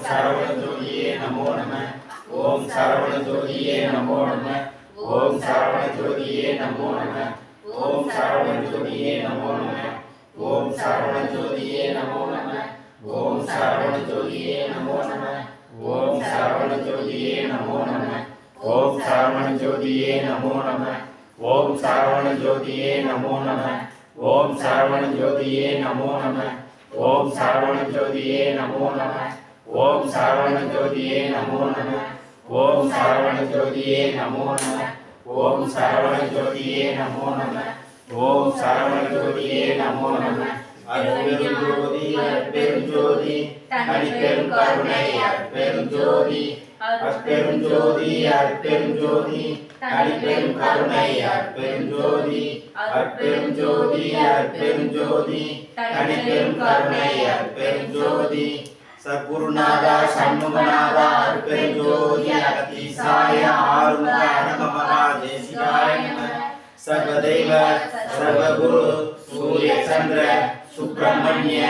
சரவண ஜோதியே நமோ நம. ஓம் சரவண ஜோதியே நமோ நம. ஓம் சரவண ஜோதியே நமோ நம. ஓம் சரவண ஜோதியே நமோ நம. ஓம் சரவண ஜோதியே நமோ நம. ஓம் சரவண ஜோதியே நமோ நம. ஓம் சரவண ஜோதியே நமோ நம. ஓம் சரவண ஜோதியே நமோ நம. ஓம் சரவண ஜோதியே நமோ நம. ஓம் சரவண ஜோதியே நமோ நம. ஓம் சரவண ஜோதியே நமோ நம. ஓம் சரவண ஜோதியே நமோ நம. ஓம் சரவண ஜோதியே நமோ நம. ஓம் சரவண ஜோதியே நமோ நம. ஓம் சரவண ஜோதியே நமோ நம. அருட்பெருஞ்சோதி அருட்பெருஞ்சோதி தனிப்பெரும் கருணை அருட்பெருஞ்சோதி. அருட்பெருஞ்சோதி அருட்பெருஞ்சோதி தனிப்பெரும் கருணை அருட்பெருஞ்சோதி. அருட்பெருஞ்சோதி அருட்பெருஞ்சோதி தனிப்பெரும் கருணை அருட்பெருஞ்சோதி. சத்குருநாதா சண்முகநாதா அருட்பெருஞ்சோதி அகத்தீசாய ஆறுமுக அருணமகா தேசிகாய நம. சர்வதேவ சர்வகுரு சூரிய சந்திர சுப்பிரமணிய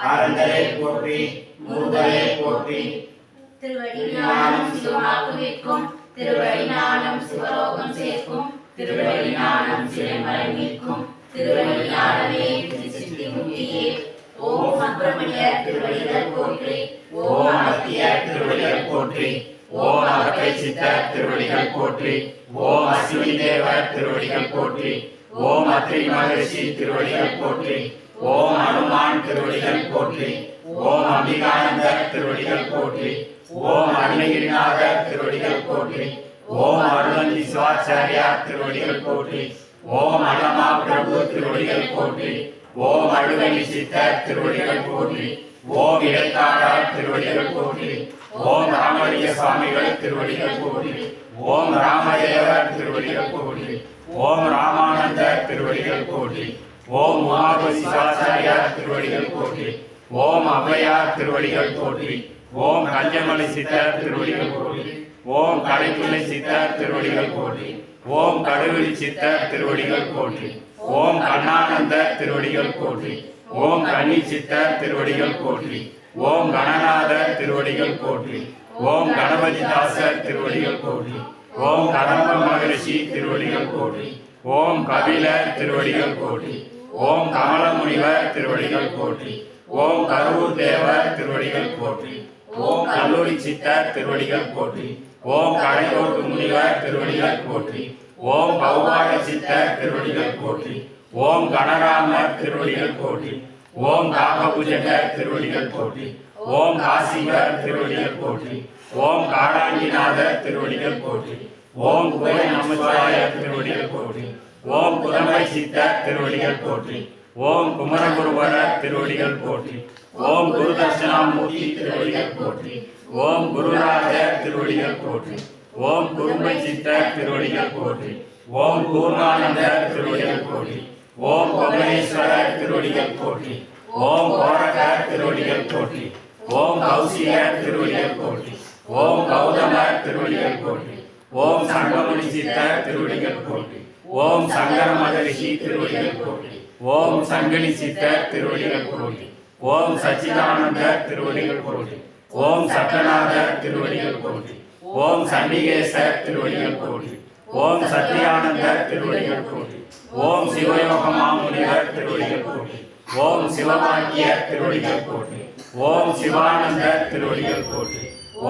ஆனந்தரை போற்றி முருகரை போற்றி. திருவடி ஞானம் சிவமாக வைக்கும், திருவடி ஞானம் சிவலோகம் சேர்க்கும், திருவடி ஞானம் சிறைமலை நீக்கும், திருவடி ஞானமே சித்தி முக்தியே. ஓம் சுப்பிரமணிய திருவடிகள் போற்றி. ஓம் அகத்திய திருவடிகள் போற்றி. ஓம் அகத்தை சித்த திருவடிகள் போற்றி. ஓம் அஸ்வினி தேவர் திருவடிகள் போற்றி. ஓம் அத்ரி மகரிஷி திருவடிகள் போற்றி. ஓம் அனுமான் திருவடிகள் போற்றி. ஓம் அம்பிகானந்தர் திருவடிகள் போற்றி. ஓம் அருணகிரிநாதர் திருவடிகள் போற்றி. ஓம் அருணந்தி சிவாச்சாரியார் திருவடிகள் போற்றி. ஓம் அலமா பிரபு திருவடிகள் போற்றி. ஓம் அழுகணி சித்தர் திருவடிகள் போற்றி. ஓம் இடைக்காடார் திருவடிகள் போற்றி. ஓம் ராமலிங்க சுவாமிகள் திருவடிகள் போற்றி. ஓம் ராமதேவர் திருவடிகள் போற்றி. ஓம் ராமானந்தர் திருவடிகள் போற்றி. ஓம் உமாபதி சிவாச்சாரியார் திருவடிகள் போற்றி. ஓம் அபயார் திருவடிகள் போற்றி. ஓம் கஞ்சமலை சித்தர் திருவடிகள் போற்றி. ஓம் கலைப்பிள்ளை சித்தர் திருவடிகள் போற்றி. ஓம் கடுவெளி சித்தர் திருவடிகள் போற்றி. ஓம் கண்ணானந்தர் திருவடிகள் போற்றி. ஓம் கன்னி சித்தர் திருவடிகள் போற்றி. ஓம் கணநாதர் திருவடிகள் போற்றி. ஓம் கணபதி தாசர் திருவடிகள் போற்றி. ஓம் கதம்ப மகரிஷி திருவடிகள் போற்றி. ஓம் கபிலர் திருவடிகள் போற்றி. ஓம் கமல முனிவர் திருவடிகள் போற்றி. ஓம் கரூர் தேவர் திருவடிகள் போற்றி. ஓம் கல்லூரி சித்தர் திருவடிகள் போற்றி. ஓம் கடையோட்டு முனிவர் திருவடிகள் போற்றி. ஓம் கௌபாட சித்தர் திருவடிகள் போற்றி. ஓம் கணராமர் திருவடிகள் போற்றி. ஓம் காகபுஜகர் திருவடிகள் போற்றி. ஓம் காசிகர் திருவடிகள் போற்றி. ஓம் காடாங்கிநாதர் திருவடிகள் போற்றி. ஓம் குபை நமச்சிவாயர் திருவடிகள் போற்றி. ஓம் குதம்பை சித்தர் திருவடிகள் போற்றி. ஓம் குமரகுருவரர் திருவடிகள் போற்றி. ஓம் குருதர்ஷனாமூர்த்தி திருவடிகள் போற்றி. ஓம் குருராஜர் திருவடிகள் போற்றி. ஓம் குரும்பை சித்தர் திருவடிகள் போற்றி. ஓம் பூர்ணானந்தர் திருவடிகள் போற்றி. ஓம் கோமேஸ்வரர் திருவடிகள் போற்றி. ஓம் கோரகர் திருவடிகள் போற்றி. ஓம் கௌசிகர் திருவடிகள் போற்றி. ஓம் கௌதமர் திருவடிகள் போற்றி. ஓம் சங்கமுனி சித்தர் திருவடிகள் போற்றி. ஓம் சங்கர மகரிஷி திருவடிகள் போற்றி. ஓம் சங்கனி சித்தர் திருவடிகள் போற்றி. ஓம் சச்சிதானந்தர் திருவடிகள் போற்றி. ஓம் சட்டநாதர் திருவடிகள் போற்றி. ஓம் சண்டிகேசர் திருவடிகள் போற்றி. ஓம் சத்யானந்தர் திருவடிகள் போற்றி. ஓம் சிவயோகமாமுனிவர் திருவடிகள் போற்றி. ஓம் சிவபாக்கியர் திருவடிகள் போற்றி. ஓம் சிவானந்தர் திருவடிகள் போற்றி.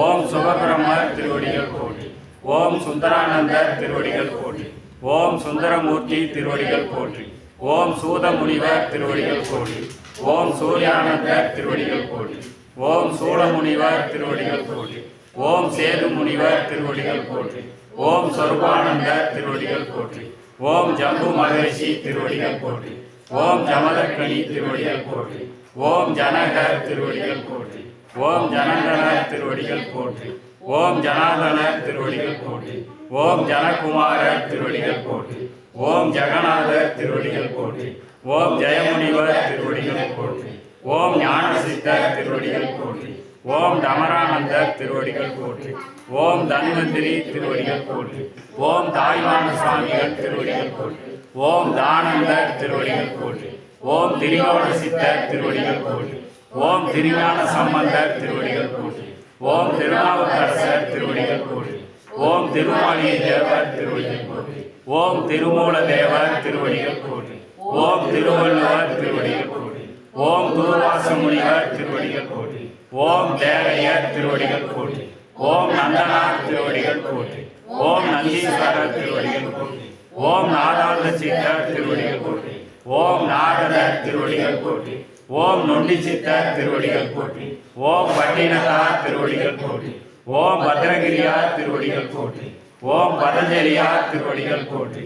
ஓம் சுகபிரம்மர் திருவடிகள் போற்றி. ஓம் சுந்தரானந்தர் திருவடிகள் போற்றி. ஓம் சுந்தரமூர்த்தி திருவடிகள் போற்றி. ஓம் சூதமுனிவர் திருவடிகள் போற்றி. ஓம் சூர்யானந்தர் திருவடிகள் போற்றி. ஓம் சூலமுனிவர் திருவடிகள் போற்றி. ஓம் சேது முனிவர் திருவடிகள் போற்றி. ஓம் சொர்பானந்தர் திருவடிகள் போற்றி. ஓம் ஜம்பு மகரிஷி திருவடிகள் போற்றி. ஓம் ஜமதக்கணி திருவடிகள் போற்றி. ஓம் ஜனகர் திருவடிகள் போற்றி. ஓம் ஜனகனர் திருவடிகள் போற்றி. ஓம் ஜனார்தனர் திருவடிகள் போற்றி. ஓம் ஜனகுமாரர் திருவடிகள் போற்றி. ஓம் ஜெகநாதர் திருவடிகள் போற்றி. ஓம் ஜெயமுனிவர் திருவடிகள் போற்றி. ஓம் ஞானசித்தர் திருவடிகள் போற்றி. ஓம் டமரானந்தர் திருவடிகள் போற்றி. ஓம் தன்வந்திரி திருவடிகள் போற்றி. ஓம் தாய்மான சுவாமிகள் திருவடிகள் போற்றி. ஓம் தானந்தர் திருவடிகள் போற்றி. ஓம் திரிகோண சித்தர் திருவடிகள் போற்றி. ஓம் திருஞான சம்பந்தர் திருவடிகள் போற்றி. ஓம் திருநாவுக்கரசர் திருவடிகள் போற்றி. ஓம் திருமாலிய தேவர் திருவடிகள் போற்றி. ஓம் திருமூல தேவர் திருவடிகள் போற்றி. ஓம் திருவள்ளுவர் திருவடிகள் போற்றி. ஓம் தூர்வாச முனிவர் திருவடிகள் போற்றி. ஓம் தேரையர் திருவடிகள் போற்றி. ஓம் நந்தனார் திருவடிகள் போற்றி. ஓம் நந்தீஸ்வரர் திருவடிகள் போற்றி. ஓம் நாதாந்த சித்தர் திருவடிகள் போற்றி. ஓம் நாரதர் திருவடிகள் போற்றி. ஓம் நொண்டி சித்தர் திருவடிகள் போற்றி. ஓம் பட்டினத்தார் திருவடிகள் போற்றி. ஓம் பத்ரகிரியார் திருவடிகள் போற்றி. ஓம் பதஞ்சலியார் திருவடிகள் போற்றி.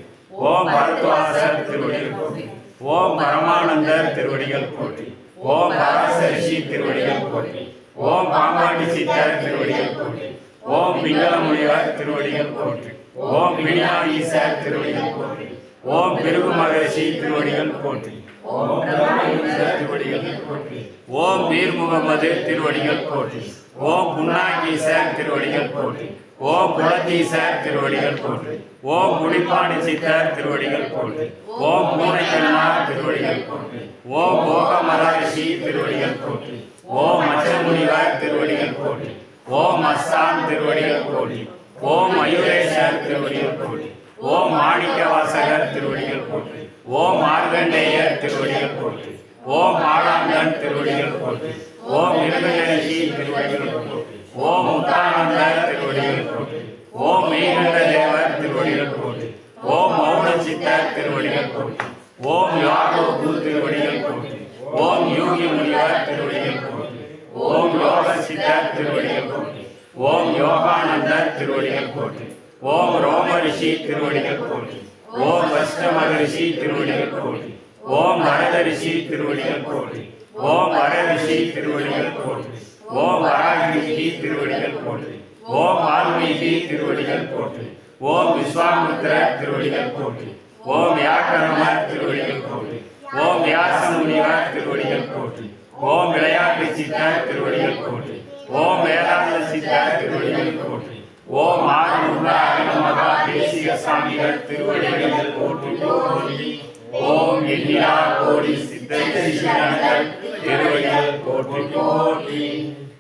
ஓம் பரத்வாசர் திருவடிகள் போற்றி. ஓம் பரமானந்தர் திருவடிகள் போற்றி. ஓம் பராசரிஷி திருவடிகள் போற்றி. ஓம் பாம்பாண்டி சித்தர் திருவடிகள் போற்றி. ஓம் பிங்கள முனிவர் திருவடிகள் போற்றி. ஓம் விநாயகர் திருவடிகள் போற்றி. ஓம் பிருகு மகரிஷி திருவடிகள் போற்றி. ஓம் பிரம்மேஸ்வரர் திருவடிகள் போற்றி. ஓம் பீர் முகமது திருவடிகள் போற்றி. ஓம் புன்னாகீசர் திருவடிகள் போற்றி. ஓம் புலத்தீசர் திருவடிகள் போற்றி. ஓம் புலிப்பாணி சித்தர் திருவடிகள் போற்றி. ஓம் பூனைக்கண்ணார் திருவடிகள் போற்றி. ஓம் போக மகரிஷி திருவடிகள் போற்றி. ஓம் மச்சமுனிவர் திருவடிகள் போற்றி. ஓம் அஸ்தான் திருவடிகள் போற்றி. ஓம் மயூரேசர் திருவடிகள் போற்றி. ஓம் மாணிக்க வாசகர் திருவடிகள் போற்றி. ஓம் மார்கண்டேயர் திருவடிகள் போற்றி. ஓம் ஆடாங்கன் திருவடிகள் போற்றி. ஓம் இருகணேசி திருவடிகள் போற்றி. ஓம் முத்தானந்தர் திருவடிகள் போற்றி. ஓம் மெய்கண்ட தேவர் திருவடிகள் போற்றி. ஓம் மௌன சித்தர் திருவடிகள் போற்றி. ஓம் யாகோபு திருவடிகள் போற்றி. ஓம் யோகி முனிவர் திருவடிகள் போற்றி. ஓம் யோக சித்தர் திருவடிகள் போற்றி. ஓம் யோகானந்தர் திருவடிகள் போற்றி. ஓம் ரோமரிஷி திருவடிகள் போற்றி. ஓம் வஷ்ட மகரிஷி திருவடிகள் போற்றி. ஓம் வரதரிஷி திருவடிகள் போற்றி. ஓம் வரரிஷி திருவடிகள் போற்றி. ஓம் வராகிரிஷி திருவடிகள் போற்றி. ஓம் வால்மீகி திருவடிகள் போற்றி. ஓம் விஸ்வாமித்திர திருவடிகள் போற்றி. ஓம் வியாக்கரமர் திருவடிகள் போற்றி. ஓம் வியாச முனிவர் திருவடிகள் போற்றி. ஓம் விளையாட்டு சித்தர் திருவடிகள் போற்றி. ஓம் வேதாந்த சித்தர் திருவடிகள் போற்றி. ஓம் ஆறுமுக அகமகா தேசிக சாமிகள் திருவடிகள் போற்றி போற்றி. ஓம் எண்ணிலா கோடி சித்தர் சிஷ்யர்கள் திருவடிகள் போற்றி போற்றி.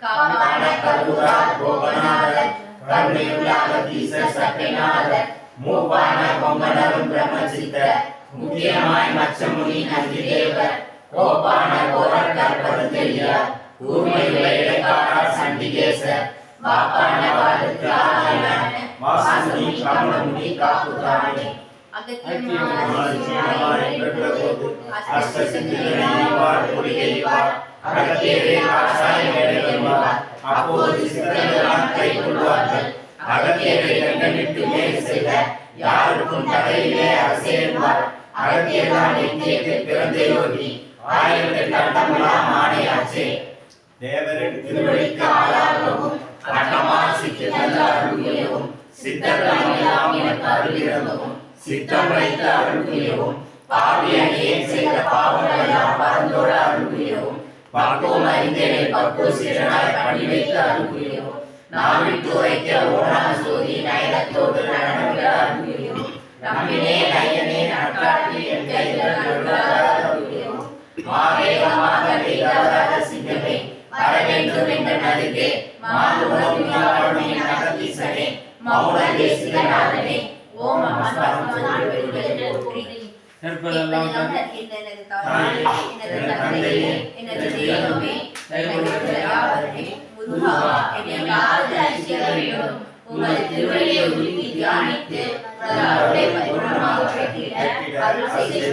காரண கருணா கோபநாதர் கருணையுள்ளாக தீச சட்டைநாதர் மூப்பான கொம்பனரும் பிரம்மசித்தர் முக்கியமாய் மச்சமுனி நந்தி தேவர் கோபான கோரர் கற்பதெரியார் ஊர்மையுள்ள இடைக்காரர் சண்டிகேசர் வாப்பான வாழ்த்து ஆராயண வாசுமி கமலமுனி காப்புதானே அப்போது சித்தர்களால் கை கொள்வார்கள். அகத்தியரை கண்டனிட்டு மேல் செய்த யாருக்கும் தடையிலே அரசேர்வார். அகத்தியர்தான் நித்தியத்தில் பிறந்த யோகி. 1008 அட்டமெல்லாம் ஆணையாச்சே. தேவரின் திருவடிக்கு ஆளாகவும் அட்டமால் சித்தி தந்த அருள்மையவும் சித்தர்கள் எல்லாம் எனக்கு அருளிறங்கவும் சித்தம் வைத்த அருள்மையவும் பாவியணியே செய்த பாவங்கள் எல்லாம் பரந்தோட அருள்மையவும் பக்குவம் அறிந்தேனை பக்குவ சீரனாய் பணி வைத்த அருள்மையவும் நாவிட்டு உரைக்க ஓணான சோதி நயனத்தோடு நடனங்கள் அருள்மையவும் நம்பினே நயனே நட்டாட்டி என் கைகள் அருள்மையவும் மாவேகமாக வேதாவராக சிங்கமே வர வேண்டும் என்ற நடுவே மாலுணர்வுமே நகத்தீசனே மௌன தேசிகநாதனே ஓம் எனது தந்தையே எனது தெய்வமே முருகா என்னை யாருக்கு ரசிக்க வேண்டும். உமது திருவடியை உருகி தியானித்து அருளை பரிபூர்ணமாக பெற்றிட அருள் செய்து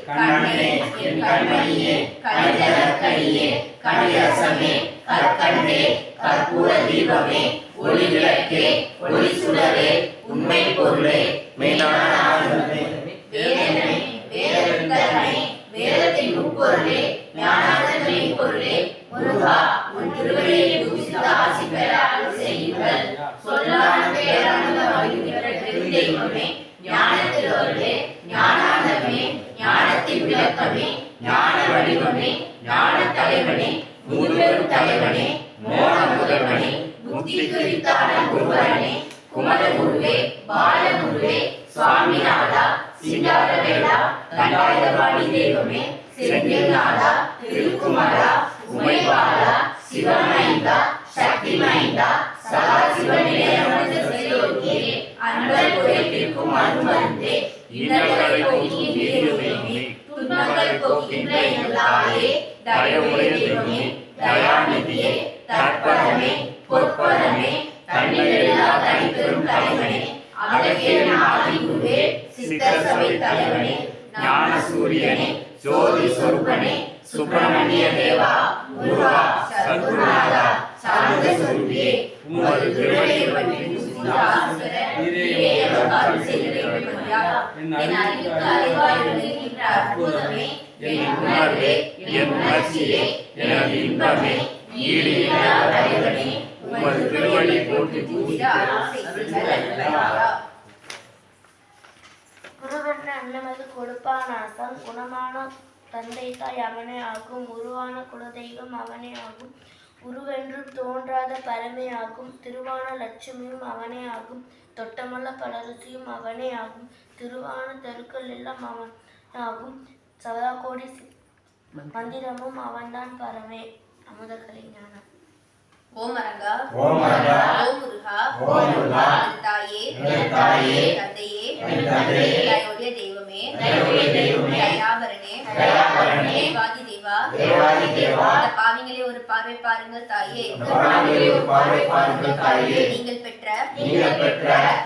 கண்ணே என் கண்மணியே கணிதரக்கணியே கணிரசமே கற்கண்டே கற்பூர தீபமே ஒளி விளக்கே ஒளி சுடரே உண்மை பொருளே மேலான ஆனந்தமே வேதனை வேதத்தனை வேதத்தின் உட்பொருளே ஞானானந்தமே பொருளே முருகா உன் திருவடியை பூசித்து ஆசி பெற அருள் செய்யுங்கள். சொல்லான பேரானந்தம் அழிகிற பெருந்தெய்வமே ஞானத்தில் அருளே ஞானானந்தமே ஞானத்தின் விளக்கமே ஞான வடிவமே ஞான தலைவனே முதுபெரும் தலைவனே மோன முதல்வனே புத்தி குறித்தான குருவரனே குமர குருவே பால குருவே சுவாமிநாதா சிங்காரவேலா தண்டாயுதபாணி தெய்வமே செந்தில்நாதா திருக்குமரா உமைபாலா சிவமைந்தா சக்தி மைந்தா சதாசிவனிலே அமர்ந்த சிவயோகியே அன்பர் குறைக்கும் அருமருந்தே இன்னல்களை போக்கி நீருமே துன்பங்கள் போக்கின்ற எல்லாரே தயவுடைய தெய்வமே தயாநிதியே தற்பரமே பொற்பரமே தன்னிலா தனிப்பெரும் தலைவனே அழகிய ஆதிகுருவே சித்தர் சபை தலைவனே ஞான சூரியனே ஜோதி சொரூபனே சுப்பிரமணிய தேவா குருவா சத்குருநாதா சாந்த சொரூபியே உமது திருவடியை பற்றி சுசிதாசர நீரே அருள் செய்கிறேன் என் அறிவுக்கு அறிவாய் விளங்குகின்ற அற்புதமே என் உணர்வே என் உணர்ச்சியே எனது இன்பமே ஈடு இல்லாத தலைவனே உமது திருவடி போற்றி பூஜித்து அருள் செய்கிறேன். குருவென்ற அன்னமது கொடுப்பானாசம் குணமான தந்தை தாய் அவனே ஆகும் உருவான குலதெய்வம் அவனே ஆகும் உருவென்றும் தோன்றாத பரமே ஆகும் திருவான லட்சுமியும் அவனே ஆகும் தொட்டமல்ல பலரசியும் அவனே ஆகும் திருவான தெருக்கள் எல்லாம் அவன் ஆகும் சதா கோடி மந்திரமும் அவன்தான் பரமே. அமுத கலைஞானம். ஓம் அரங்கா ஓம் அரங்கா ஓம் முருகா ஓம் முருகா தாயே தாயே தந்தையே தந்தையே தயவுடைய தெய்வமே தயவுடைய தெய்வமே தயாபரணே தயாபரணே தேவாதி தேவா தேவாதி தேவா இந்த பாவிங்களே ஒரு பார்வை பாருங்கள் தாயே பாவிகளே ஒரு பார்வை பாருங்கள் தாயே நீங்கள் பெற்ற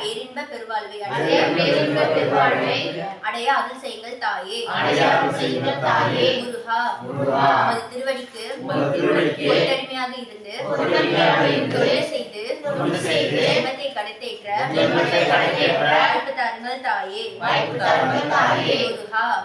பேரின்ப பெருவாழ்வை பேரின்ப பெருவாழ்வை அடைய அருள் செய்யுங்கள் தாயே அடைய அருள் செய்யுங்கள் தாயே. முருகா முருகா உமது திருவடிக்கு திருவடிக்கு ஒட்டடிமையாக இருந்து தொழில் செய்து ஜென்மத்தை கடத்தேற்ற வாய்ப்பு தாருங்கள் தாயே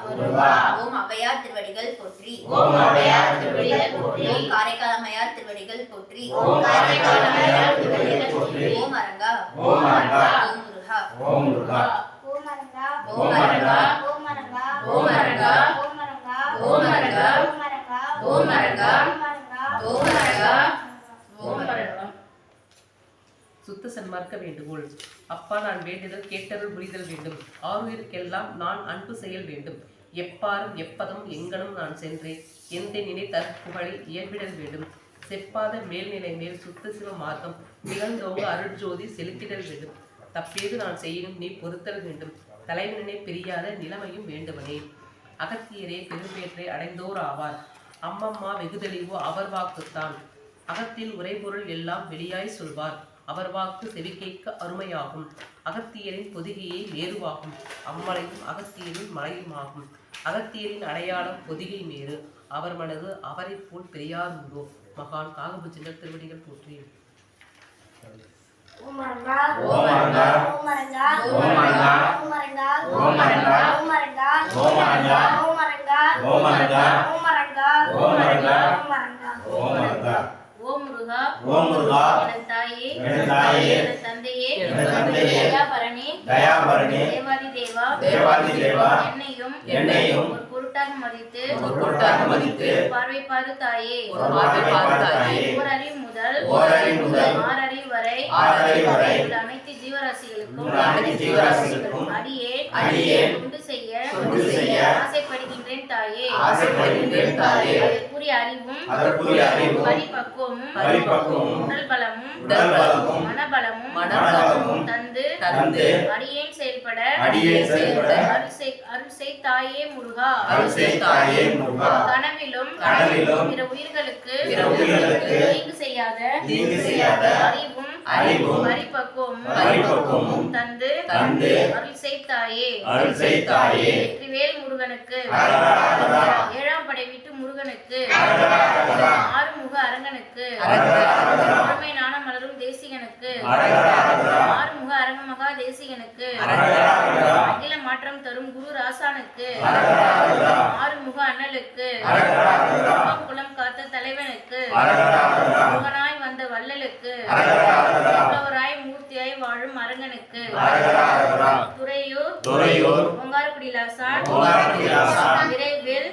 முருகா ஓம் அவையார் திருவடிகள் போற்றி ஓம் அவையார் திருவடிகள் போற்றி ஓம் காரைக்கால் அம்மையார் திருவடிகள் போற்றி ஓம் காரைக்கால் அம்மையார் திருவடிகள் போற்றி ஓம் அரங்கா ஓம் அரங்கா ஓம் முருகா ஓம் முருகா ஓம் அரங்கா ஓம் அரங்கா ஓம் அரங்கா ஓம் அரங்கா ஓம் அரங்கா ஓம் அரங்கா ஓம் அரங்கா ஓம் அரங்கா ஓம் அரங்கா ஓம் அரங்கா சுத்த சன்மார்க்க வேண்டுகோள். அப்பா, நான் வேண்டுதல் கேட்டருள் புரிதல் வேண்டும். ஆறுயிருக்கெல்லாம் நான் அன்பு செயல் வேண்டும். எப்பாரும் எப்பதும் எங்கனும் நான் சென்றேன் எந்த நினைத்தற் புகழை இயல்பிடல் வேண்டும். செப்பாத மேல்நிலை மேல் சுத்த சிவ மார்க்கம் நிகழ்ந்தோங்க அருட்ஜோதி செலுத்திடல் வேண்டும். தப்பேது நான் செய்யணும் நீ பொறுத்தல் வேண்டும். தலைவனே பிரியாத நிலைமையும் வேண்டுவனே. அகத்தியரே பெரும்பேற்றை அடைந்தோர் ஆவார். அம்மம்மா வெகுதெளிவோ அவர் வாக்குத்தான். அகத்தில் உரைபொருள் எல்லாம் வெளியாய் சொல்வார். அவர் வாக்கு செவிக்கேட்க அருமையாகும். அகத்தியரின் பொதிகையை நேருவாகும். அம்மலையும் அகத்தியரின் மலையுமாகும். அகத்தியரின் அடையாளம் பொதிகை மேறு. அவர் மனது அவரை போல் பெரியார் உண்டோ. மகான் காகபுஜங்கள் திருவடிகள் போற்றி. ஓம் அரங்கா ஓம் அரங்கா ஓம் அரங்கா ஓம் அரங்கா ஓம் அரங்கா ஓம் அரங்கா ஓம் அரங்கா ஓம் அரங்கா ஓம் அரங்கா ஓம் அரங்கா ஓம் அரங்கா ஓம் அரங்கா ஓம் அரங்கா ஓம் அரங்கா ஓம் முருகா ஓம் முருகா எனது தாயே எனது தாயே எனது தந்தையே எனது தந்தையே தயாபரணி தயாபரணி தேவாதி தேவா தேவாதி தேவா என்னையும் ஒரு பொருட்டாக மதித்து பார்வை பாரு தாயே ஓர் அறிவு முதல் ஆறறிவு வரை உள்ள அனைத்து ஜீவராசிகளுக்கும் அடியேன் தொண்டு செய்ய ஆசைப்படுகின்றேன் தாயே அதற்குரிய அறிவும் பரிபக்குவமும் உடல் பலமும் மனபலமும் தந்து அடியேன் செயல்பட அருள் செய் தாயே முருகா. கனவிலும் பிற உயிர்களுக்கு தீங்கு செய்யாத அறிவும் பரிபக்குவமும் தந்து அருள் செய் தாயே. வெற்றிவேல் முருகனுக்கு ஏழாம் படை வீட்டு முருகனுக்கு ஆறுமுக அரங்கனுக்கு பொறுமை நாணம் மலரும் தேசிகனுக்கு ஆறுமுக அரங்க மகா தேசிகனுக்கு அகில மாற்றம் தரும் குரு ராசானுக்கு ஆறுமுக அண்ணலுக்கு குளம் காத்த தலைவனுக்கு முருகனாய் வந்த வள்ளலுக்கு புலவராய் மூர்த்தியாய் வாழும் அரங்கனுக்கு துறையூர் ஓங்காரக்குடி லாசான் விரைவில்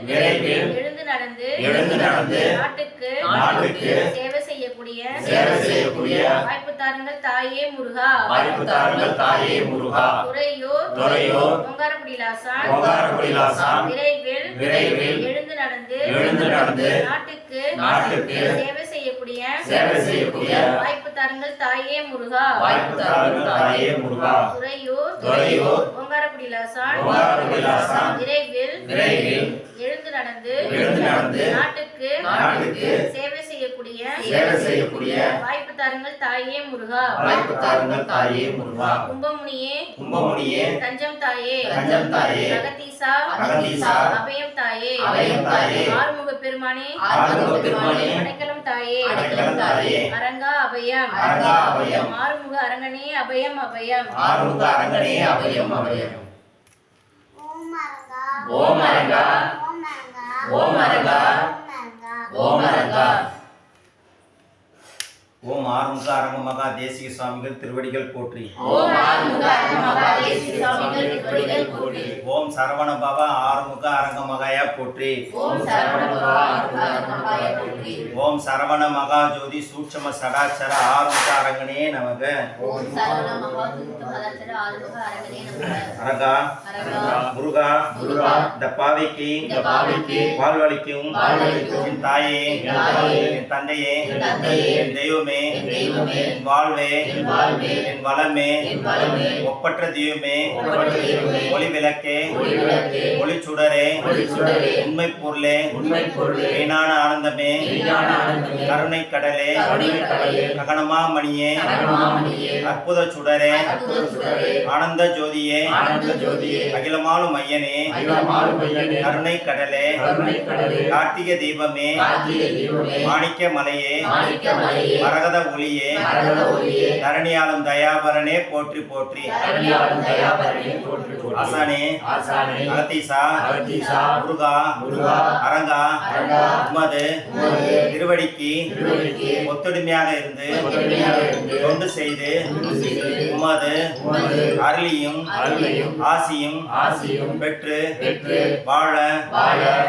எழுந்து நடந்து நாட்டுக்கு சேவை செய்யக்கூடிய வாய்ப்பு தாருங்க தாருங்கள் தாயே முருகா. வாய்ப்பு தாருங்கள் தாயே முருகா. துறையூர் ஓங்காரக்குடி லாசான் விரைவில் எழுந்து நடந்து நாட்டுக்கு சேவை செய்யக்கூடிய வாய்ப்பு தாருங்கள் தாயே முருகா. துறையூர் ஓங்காரக்குடி லாசான் விரைவில் எழுந்து நடந்து நாட்டுக்கு சேவை செய்யக்கூடிய வாய்ப்பு தாருங்கள் தாயே முருகா. கும்பமுனியே தஞ்சம் தாயே அகத்தீசா அபயம் தாயே ஆறுமுக பெருமானே அடைக்கலம் தாயே அரங்கா அபயம் ஆறுமுக அரங்கனே அபயம். ஓம் அரங்கா ஓம் ஆறுமுக அரங்க மகா தேசிக சுவாமிகள் திருவடிகள் போற்றி. ஓம் சரவண பவ ஆறுமுக அரங்க மகாய போற்றி. ஓம் சரவண மகா ஜோதி சூட்சம சடாச்சர ஆறுமுக அரங்கனே நமக. அரங்கா முருகா இந்த பாவைக்கு வாழ்வளிக்கும் என் தாயே என் தந்தையே என் தெய்வமே என் வாழ்வே என் வளமே ஒப்பற்ற தெய்வமே ஒளி விளக்கே ஒளி சுடரே உண்மை பொருளே வீணான ஆனந்தமே கருணை கடலே ககனமா மணியே அற்புத சுடரே ஆனந்த ஜோதியே அகிலமாலும் மையனே கருணை கடலே கார்த்திகை தீபமே மாணிக்க மலையே மரகத ஒளியே தரணியாளும் தயாபரனே போற்றி போற்றி. ஆசானே அகத்தீசா முருகா அரங்கா உமது திருவடிக்கு ஒத்துடுமையாக இருந்து தொண்டு செய்து உமது அருளியும் ஆசியும் பெற்று வாழ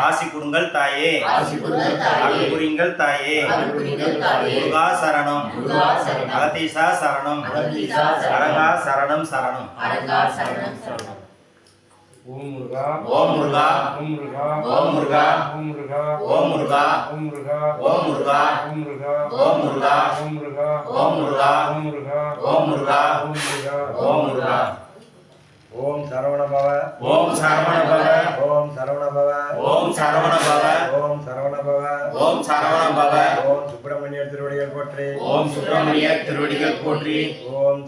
ஆசி கொடுங்கள் தாயே அருள் புரியுங்கள் தாயே. முருகா சரணம் அகத்தீசா சரணம் அரங்கா சரணம் சரணம். ஓம் முருகா ஓம் முருகா ஓம் முருகா ஓம் முருகா ஓம் முருகா ஓம் முருகா ஓம் முருகா ஓம் முருகா ஓம் முருகா ஓம் முருகா ஓம் முருகா ஓம் முருகா ஓம் முருகா ஓம் முருகா ஓம் முருகா ஓம் முருகா. ஓம் சரவண பவ ஓம் சரவண பவ ஓம் சரவண பவ ஓம் சரவண பவ ஓம் சரவண பவ ஓம் சரவண பவ ஓம் சுப்பிரமணிய திருவடிகள் போற்றி. ஓம் சுப்பிரமணிய திருவடிகள் போற்றி. ஓம்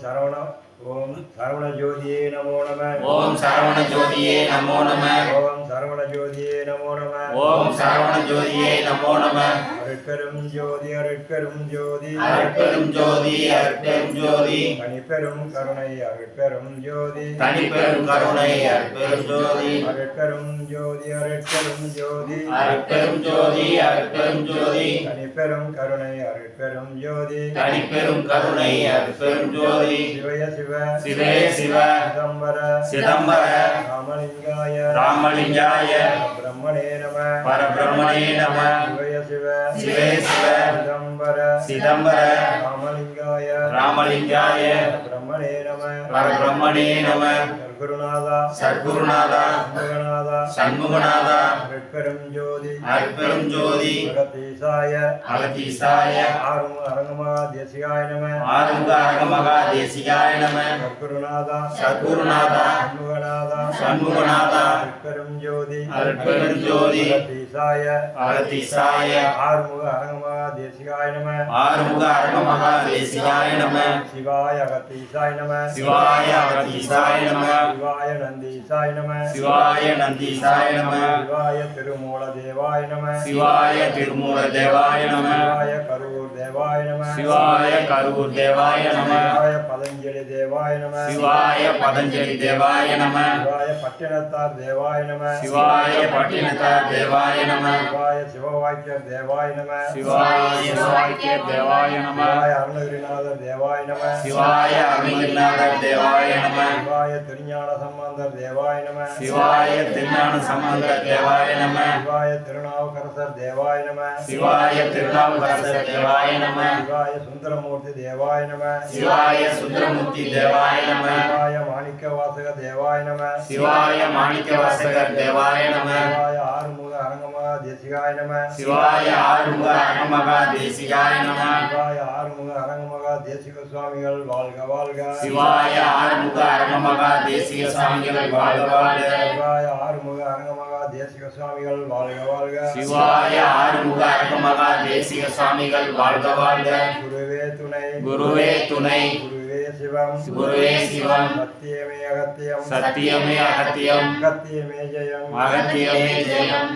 சரவண ஜோதியே நமோ நம. ஓம் சரவண ஜோதியே நமோ நம. ஓம் சரவண ஜோதியே நமோ நம. ஓம் சரவண ஜோதியே நமோ நம. அருட்பெரும் ஜோதி அருட்பெரும் ஜோதி அருட்பெரும் ஜோதி அருட்பெரும் ஜோதி தனிப்பெரும் கருணை அருட்பெரும் ஜோதி தனிப்பெரும் கருணை அருட்பெரும் ஜோதி அருட்பெரும் ஜோதி அருட்பெரும் ஜோதி அருட்பெரும் ஜோதி அருட்பெரும் ஜோதி தனிப்பெரும் கருணை அருட்பெரும் ஜோதி தனிப்பெரும் கருணை அருட்பெரும் ஜோதி சிவய சிவ சிவே சிவ சிதம்பர சிதம்பர ராமலிங்காய ராமலிங்காய பிரம்மணே நம. பரபிரம்மணே நம. சிவய சிவ சிவே சிவ சிதம்பர சிதம்பர ராமலிங்காய ராமலிங்காய பிரம்மணே நம. பரபிரம்மணே நம. சர்க்குருநாதா சத்குருநாதா சண்முகநாதா சண்முகநாதா அருட்பெரும் ஜோதி அருட்பெரும் ஜோதி அகத்தீசாய அகத்தீசாய ஆறுமுக அரங்கமா தேசிகாய நம. ஆறுமுக அரங்கமகா தேசிகாய நம. சர்க்குருநாதா சத்குருநாதா சண்முகநாதா சண்முகநாதா அருட்பெரும் ஜோதி அருட்பெரும் ஜோதி அகத்தீசாய அகத்தீசாய ஆறுமுக அரங்கமா தேசிகாய நம. ஆறுமுக அரங்கமகா தேசிகாய நம. சிவாய அகத்தீசாய நம. சிவாய அகத்தீசாய நம. சிவாய நந்தீசாய நம. சிவாய நந்தீசாய நம. சிவாய திருமூல தேவாய நம. சிவாய திருமூல தேவாய நம. சிவாய கரூர் தேவாய நம. சிவாய கரூர் தேவாய நம. சிவாய பதஞ்சலி தேவாய நம. சிவாய பதஞ்சலி தேவாய நம. சிவாய பட்டினத்தார் தேவாய நம. சிவாய பட்டினத்தார் தேவாய நம. சிவாய சிவவாக்கியர் தேவாய நம. சிவாய சிவவாக்கியர் தேவாய நம. சிவாய அருணகிரிநாதர் தேவாய நம. சிவாய அருணகிரிநாதர் தேவாய நம. சிவாய திருஞான சம்பந்தர் தேவாய நம. சிவாய திருஞான சம்பந்தர் தேவாய நம. சிவாய திருநாவுக்கரசர் தேவாய நம. சிவாய திருநாவுக்கரசர் தேவாய நம சிவாய சுந்தரமூர்த்தி தேவாய நம சிவாய சுந்தரமூர்த்தி தேவாய நம சிவாய மாணிக்கவாசக தேவாய நம சிவாய மாணிக்கவாசகர் தேவாய நம சிவாய ஆறுமுக அரங்கமகா தேசிகாய நம சிவாய ஆறுமுக அரங்கமகா தேசிகாய நம சிவாய ஆறுமுக அரங்கமகா தேசிக சுவாமிகள் வாழ்க வாழ்க சிவாய ஆறுமுக அரங்கமகா தேசிக சுவாமிகள் வாழ்க வாழ்க சிவாய ஆறுமுக அரங்கமகா தேசிக சுவாமிகள் வாழ்க வாழ்க சிவாய ஆறுமுக அரங்கமகா தேசிக சுவாமிகள் வாழ்க வாழ்க குருவே துணை குருவே துணை குருவே சிவம் குருவே சிவம் சத்தியமே அகத்தியம் சத்தியமே அகத்தியம் அகத்தியமே ஜெயம் அகத்தியமே ஜெயம்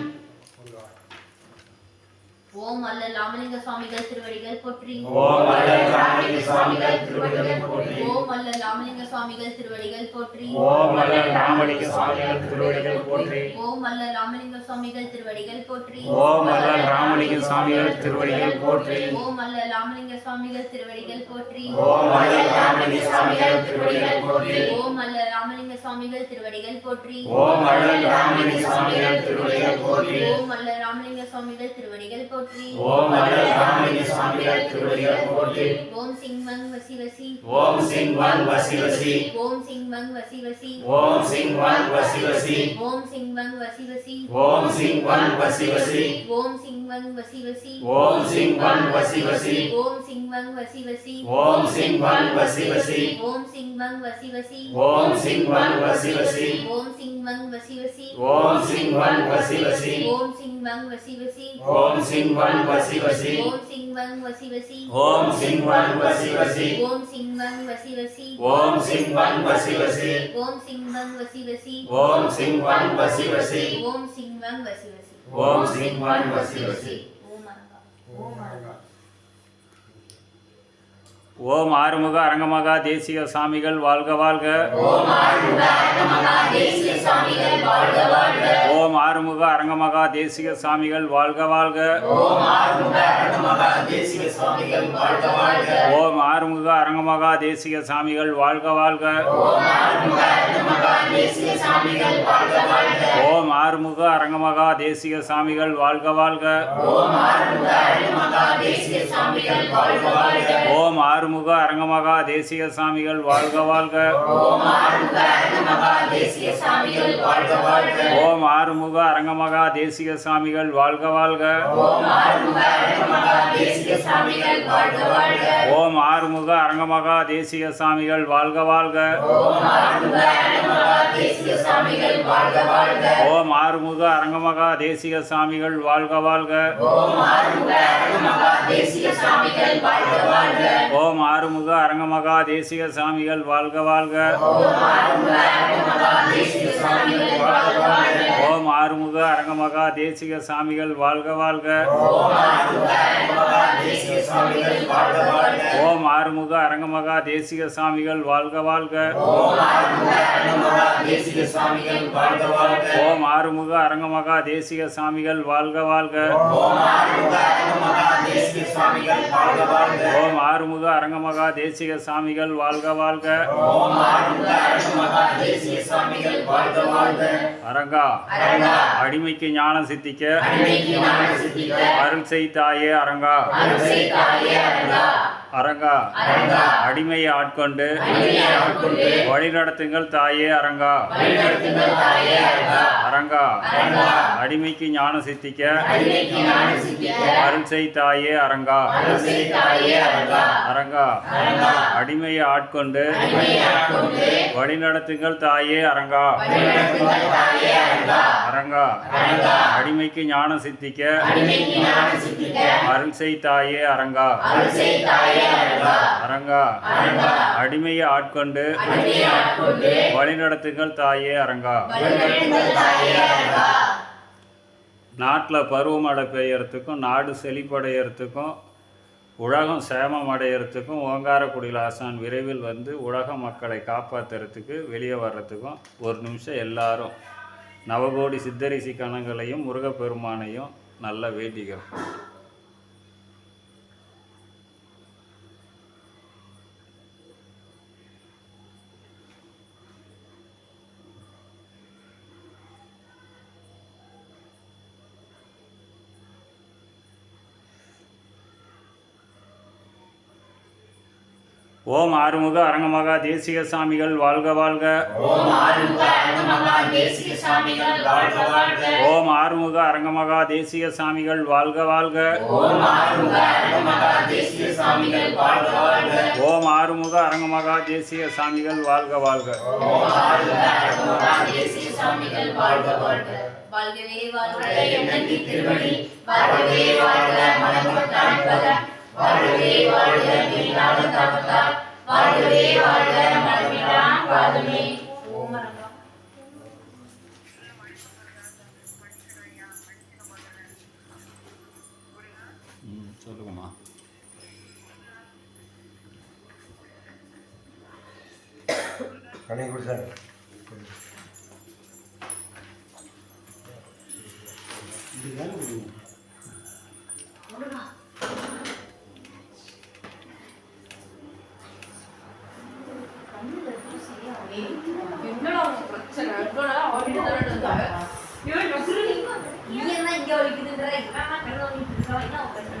ஓம் அல்லல் ராமலிங்க சுவாமிகள் திருவடிகள் போற்றி ஓம் அல்லல் ராமலிங்க சுவாமிகள் திருவடிகள் போற்றி ஓம் அல்லல் ராமலிங்க சுவாமிகள் திருவடிகள் போற்றி ஓம் அல்லல் ராமலிங்க சுவாமிகள் திருவடிகள் போற்றி ஓம் அல்லல் ராமலிங்க சுவாமிகள் திருவடிகள் போற்றி ஓம் அல்லல் ராமலிங்க சுவாமிகள் திருவடிகள் போற்றி ஓம் அல்லல் ராமலிங்க சுவாமிகள் திருவடிகள் போற்றி ஓம் அல்லல் ராமலிங்க சுவாமிகள் திருவடிகள் போற்றி ஓம் அல்லல் ராமலிங்க சுவாமிகள் திருவடிகள் போற்றி ஓம் அல்லல் ராமலிங்க சுவாமிகள் திருவடிகள் போற்றி ஓம் அல்லல் ராமலிங்க சுவாமிகள் திருவடிகள் போற்றி ஓம் அல்லல் ராமலிங்க சுவாமிகள் திருவடிகள் போற்றி ஓம் சிங் வங் வசி வசி ஓம் சிங் வன் வசி வசி ஓம் சிங் வங் வசி வசி ஓம் சிங் வன் வசி வசி ஓம் சிங் வங் வசி வசி ஓம் சிங் வன் வசி வசி ஓம் சிங் வங் வசி வசி ஓம் சிங் வன் வசி வசி ஓம் சிங் வங் வசி வசி ஓம் சிங் வன் வசி வசி ஓம் சிங் வங் வசி வசி ஓம் சிங் வன் வசி வசி ஓம் சிங் வங் வசி வசி ஓம் சிங் வன் வசி வசி ஓம் சிங் வங் வசி வசி ஓம் சிங் வன் வசி வசி ஓம் சிங் வங் வசி வசி ஓம் சிங் வன் வசி வசி ஓம் சிங் வங் வசி வசி ஓம் சிங் வன் வசி வசி ஓம் சிங் வங் வசி வசி ஓம் சிங் வன் வசி வசி ஓம் சிங் வங் வசி வசி ஓம் சிங் வன் வசி வசி ஓம் அரங்கா ஓம் அரங்கா ஓம் ஆறுமுக அரங்கமகா தேசிக சாமிகள் வாழ்க வாழ்க ஓம் ஆறுமுக அரங்கமகா தேசிக சாமிகள் வாழ்க வாழ்க ஓம் ஆறுமுக அரங்கமகா தேசிக சாமிகள் வாழ்க வாழ்க ஓம் ஆறுமுக அரங்கமகா தேசிக சாமிகள் வாழ்க வாழ்க ஓம் ஆறுமுக அரங்கமகா தேசிக சாமிகள் வாழ்க வாழ்க ஓம் ஆறுமுக அரங்கமகா தேசிக சாமிகள் வாழ்க வாழ்க ஓம் ஆறுமுக அரங்கமகா தேசிக சாமிகள் வாழ்க வாழ்க ஓம் ஆறுமுக அரங்கமகா தேசிக சாமிகள் வாழ்க வாழ்க ஓம் ஆறுமுக அரங்கமகா தேசிக சாமிகள் வாழ்க வாழ்க ஓம் ஆறுமுக அரங்கமகா தேசிக சாமிகள் வாழ்க வாழ்க ஓம் ஆறுமுக அரங்கமகா தேசிக சாமிகள் வாழ்க வாழ்க ஓம் ஆறுமுக அரங்கமகா தேசிக சாமிகள் வாழ்க வாழ்க ஓம் ஆறுமுக அரங்கமகா தேசிக சாமிகள் வாழ்க வாழ்க ஓம் ஆறுமுக அரங்கமகா தேசிக சாமிகள் வாழ்க வாழ்க ஓம் ஆறுமுக அரங்கமகா தேசிக சாமிகள் வாழ்க வாழ்க ஓம் ஆறுமுக அரங்கமகா தேசிக சாமிகள் வாழ்க வாழ்க ஓம் ஆறுமுக அரங்கமகா தேசிக சாமிகள் வாழ்க வாழ்க ஓம் ஆறுமுக அரங்கமகா தேசிக சாமிகள் வாழ்க வாழ்க ஓம் ஆறுமுக அரங்கமகா தேசிக சாமிகள் வாழ்க வாழ்க ஓம் ஆறுமுக அரங்கமகா தேசிக சாமிகள் வாழ்க வாழ்க ஓம் ஆறுமுக அரங்கமகா தேசிக சாமிகள் வாழ்க வாழ்க ஓம் ஆறுமுக அரங்கமகா தேசிக சாமிகள் வாழ்க வாழ்க ஓம் ஆறுமுக அரங்கமகா தேசிக சாமிகள் வாழ்க வாழ்க ஓம் ஆறுமுக அரங்கமகா தேசிக சாமிகள் வாழ்க வாழ்க ஓம் ஆறுமுக அரங்கமகா தேசிக சாமிகள் வாழ்க வாழ்க ஓம் ஆறுமுக அரங்கமகா தேசிக சாமிகள் வாழ்க வாழ்க அரங்கா அரங்கா அடிமைக்கு ஞானம் சித்திக்க அடிமைக்கு ஞான சித்திக்க அருள் செய் தாயே அரங்கா அருள் செய் தாயே அரங்கா அரங்கா அரங்கா அடிமையை ஆட்கொண்டு அடிமையை ஆட்கொண்டு வழிநடத்துங்கள் தாயே அரங்கா வழிநடத்துங்கள் தாயே அரங்கா அரங்கா அரங்கா அடிமைக்கு ஞானம் சித்திக்க அடிமைக்கு ஞான சித்திக்க அருள் செய் தாயே அரங்கா அருள் செய் தாயே அரங்கா அரங்கா அரங்கா அடிமையை ஆட்கொண்டு அடிமையை ஆட்கொண்டு வழிநடத்துங்கள் தாயே அரங்கா வழிநடத்துங்கள் தாயே அரங்கா அரங்கா அரங்கா அடிமைக்கு ஞானம் சித்திக்க அடிமைக்கு ஞான சித்திக்க அருள் செய் தாயே அரங்கா அருள் செய் தாயே அரங்கா அரங்கா அரங்கா அடிமையை ஆட்கொண்டு அடிமையை ஆட்கொண்டு வழிநடத்துங்கள் தாயே அரங்கா வழிநடத்துங்கள் தாயே அரங்கா நாட்டில் பருவமழை பெய்யறதுக்கும் நாடு செழிப்படையறதுக்கும் உலகம் சேமம் அடையிறதுக்கும் ஓங்காரக்குடியில் ஆசான் விரைவில் வந்து உலக மக்களை காப்பாற்றுறதுக்கு வெளியே வர்றதுக்கும் ஒரு நிமிஷம் எல்லாரும் நவகோடி சித்தரிசி கணங்களையும் முருகப்பெருமானையும் நல்லா வேண்டிக்கிறோம். ஓம் ஆறுமுக அரங்கமகா தேசிக சாமிகள் வாழ்க வாழ்க. ஓம் ஆறுமுக அரங்கமகா தேசிக சாமிகள் வாழ்க வாழ்க. ஓம் ஆறுமுக அரங்கமகா தேசிக சாமிகள் வாழ்க வாழ்க. ஓம் ஆறுமுக அரங்கமகா தேசிக சாமிகள் வாழ்க வாழ்க. ஓம் ஆறுமுக அரங்கமகா தேசிக சாமிகள் வாழ்க வாழ்க. ஓம் ஆறுமுக அரங்கமகா தேசிக சாமிகள் வாழ்க வாழ்க. வாழ்கவே வாழ்க எண்ணத்தி திருவடி வாழ்கவே வாழ்க. மனமுட்டான் பதம் வாழ்கவே வாழ்க. மீனான தவத்தால் வாழ்கவே வாழ்க. மனமிடான் பாதமே. ஓம் அரங்கா. சொல்லுங்கம்மா. கனி குடிச்சாங்க. என்னடா உங்க பிரச்சனை? இவ்வளவு நேரம் ஆடிட்டு தானே இருந்தாங்க. நீ என்ன இங்க வலிக்குதுன்ற? இவன் கண்ணு வாங்கிட்டு இருக்கா? என்ன உன் பிரச்சனை?